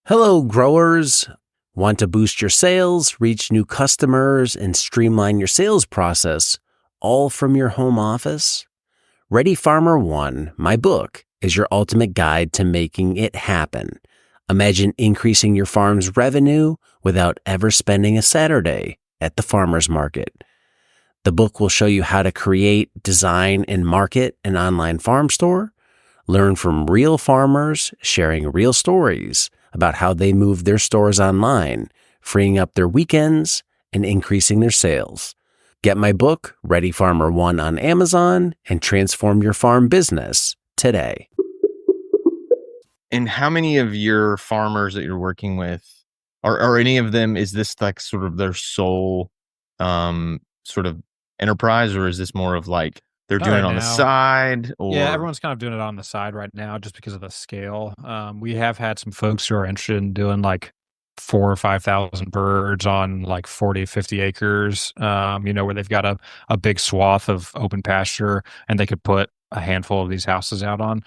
Hello, growers. Want to boost your sales, reach new customers, and streamline your sales process, all from your home office? Ready Farmer 1, my book, is your ultimate guide to making it happen. Imagine increasing your farm's revenue without ever spending a Saturday at the farmer's market. The book will show you how to create, design, and market an online farm store, learn from real farmers sharing real stories about how they move their stores online, freeing up their weekends and increasing their sales. Get my book, Ready Farmer 1, on Amazon and transform your farm business today. And how many of your farmers that you're working with, are any of them, is this like sort of their sole sort of enterprise, or is this more of like they're Not doing right it on the now. side? Or Yeah, everyone's kind of doing it on the side right now just because of the scale. We have had some folks who are interested in doing like 4,000 or 5,000 birds on like 40, 50 acres, where they've got a big swath of open pasture and they could put a handful of these houses out on.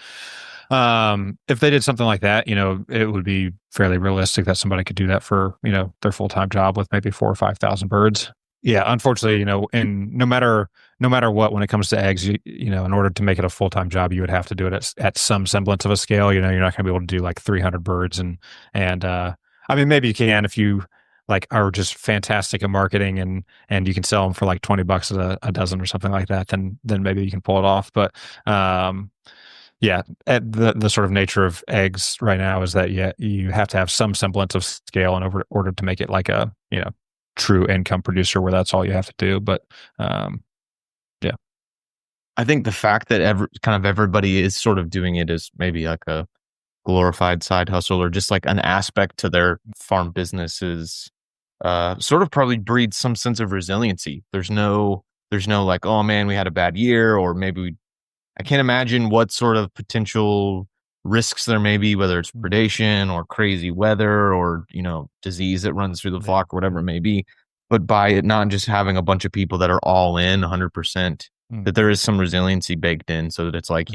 If they did something like that, it would be fairly realistic that somebody could do that for, their full-time job with maybe 4,000 or 5,000 birds. Yeah, unfortunately, and no matter what, when it comes to eggs, in order to make it a full-time job, you would have to do it at some semblance of a scale. You're not going to be able to do like 300 birds, and I mean, maybe you can if you like are just fantastic at marketing and you can sell them for like $20 a dozen or something like that. Then maybe you can pull it off. But yeah, the sort of nature of eggs right now is that you have to have some semblance of scale in order to make it like a true income producer where that's all you have to do. But yeah, I think the fact that everybody is sort of doing it as maybe like a glorified side hustle or just like an aspect to their farm businesses sort of probably breeds some sense of resiliency. There's no like, oh man, we had a bad year, or maybe I can't imagine what sort of potential risks there may be, whether it's predation or crazy weather or, disease that runs through the flock or whatever it may be. But by it not just having a bunch of people that are all in 100%, that there is some resiliency baked in, so that it's like,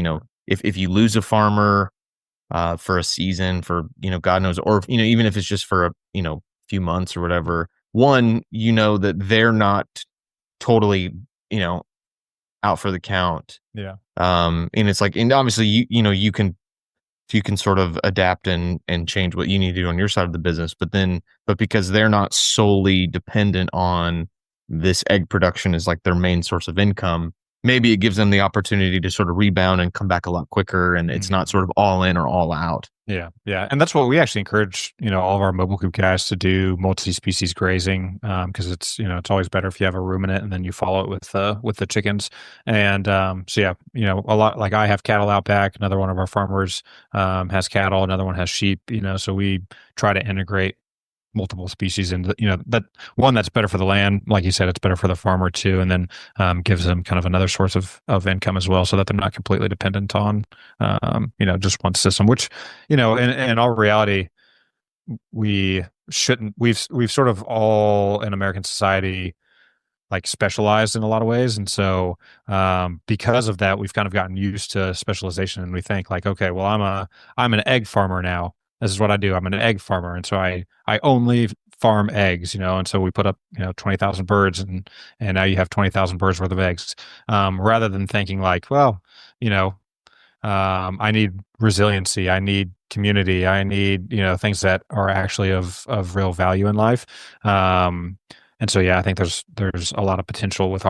if you lose a farmer for a season, for, God knows, or, even if it's just for a, few months or whatever, one, that they're not totally, out for the count. yeah, And it's like, and obviously you can sort of adapt and change what you need to do on your side of the business, but because they're not solely dependent on this egg production as like their main source of income, maybe it gives them the opportunity to sort of rebound and come back a lot quicker, and it's not sort of all in or all out. Yeah. And that's what we actually encourage, all of our mobile coop guys to do, multi-species grazing, because it's, it's always better if you have a ruminant and then you follow it with the chickens. And so yeah, a lot, like I have cattle out back. Another one of our farmers has cattle. Another one has sheep. So we try to integrate multiple species and that one that's better for the land, like you said, it's better for the farmer too, and then gives them kind of another source of income as well, so that they're not completely dependent on just one system, which in all reality we shouldn't. We've sort of all in American society like specialized in a lot of ways, and so because of that we've kind of gotten used to specialization, and we think like, okay, well, I'm an egg farmer now. This is what I do. I'm an egg farmer. And so I only farm eggs, and so we put up, 20,000 birds and now you have 20,000 birds worth of eggs. Rather than thinking like, well, I need resiliency. I need community. I need, things that are actually of real value in life. And so, yeah, I think there's a lot of potential with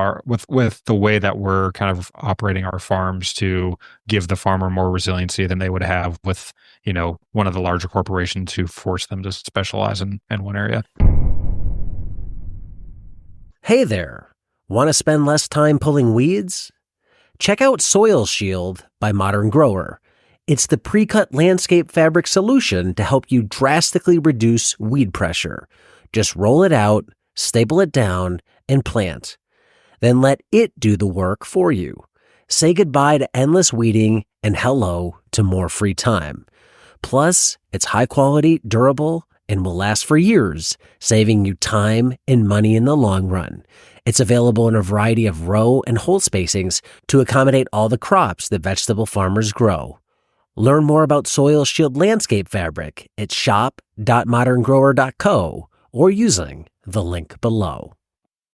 with the way that we're kind of operating our farms to give the farmer more resiliency than they would have with, one of the larger corporations who force them to specialize in one area. Hey there. Want to spend less time pulling weeds? Check out Soil Shield by Modern Grower. It's the pre-cut landscape fabric solution to help you drastically reduce weed pressure. Just roll it out, staple it down, and plant. Then let it do the work for you. Say goodbye to endless weeding and hello to more free time. Plus, it's high quality, durable, and will last for years, saving you time and money in the long run. It's available in a variety of row and hole spacings to accommodate all the crops that vegetable farmers grow. Learn more about Soil Shield landscape fabric at shop.moderngrower.co or using the link below.